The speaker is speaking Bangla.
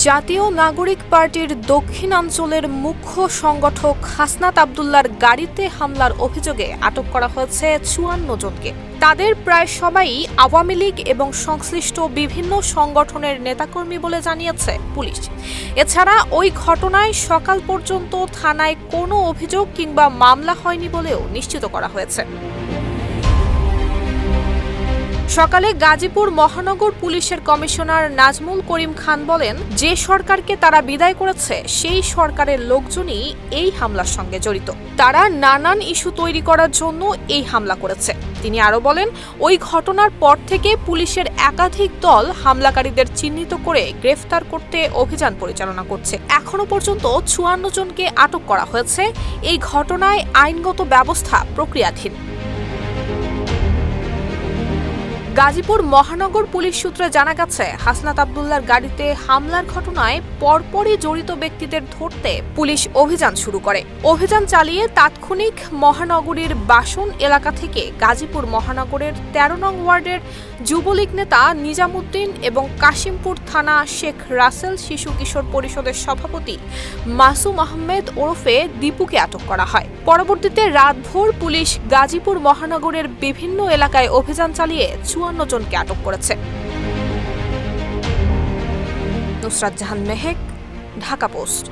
জাতীয় নাগরিক পার্টির দক্ষিণাঞ্চলের মুখ্য সংগঠক হাসনাত আব্দুল্লাহর গাড়িতে হামলার অভিযোগে আটক করা হয়েছে ৫৪ জনকে। তাদের প্রায় সবাই আওয়ামী লীগ এবং সংশ্লিষ্ট বিভিন্ন সংগঠনের নেতাকর্মী বলে জানিয়েছে পুলিশ। এছাড়া ওই ঘটনায় সকাল পর্যন্ত থানায় কোনো অভিযোগ কিংবা মামলা হয়নি বলেও নিশ্চিত করা হয়েছে। সকালে গাজীপুর মহানগর পুলিশের কমিশনার নাজমুল করিম খান বলেন, যে সরকারকে তারা বিদায় করেছে সেই সরকারের লোকজনই এই হামলার সঙ্গে জড়িত। তারা নানান ইস্যু তৈরি করার জন্য এই হামলা করেছে। তিনি আরও বলেন, ওই ঘটনার পর থেকে পুলিশের একাধিক দল হামলাকারীদের চিহ্নিত করে গ্রেফতার করতে অভিযান পরিচালনা করছে। এখনো পর্যন্ত ৫৪ জনকে আটক করা হয়েছে। এই ঘটনায় আইনগত ব্যবস্থা প্রক্রিয়াধীন। গাজীপুর মহানগর পুলিশ সূত্রে জানা গেছে, হাসনাত আব্দুল্লাহর গাড়িতে হামলার ঘটনায় পরপরই জড়িত ব্যক্তিদের ধরতে পুলিশ অভিযান শুরু করে। অভিযান চালিয়ে তাৎক্ষণিক মহানগরীর বাসন এলাকা থেকে গাজীপুর মহানগরের ১৩ নং ওয়ার্ডের যুবলীগ নেতা নিজামুদ্দিন এবং কাশিমপুর থানা শেখ রাসেল শিশু কিশোর পরিষদের সভাপতি মাসুম আহমেদ ওরফে দীপুকে আটক করা হয়। পরবর্তীতে রাতভর পুলিশ গাজীপুর মহানগরের বিভিন্ন এলাকায় অভিযান চালিয়ে ৫৪ জনকে আটক করেছে। নুসরাত জাহান মেহেক, ঢাকা পোস্ট।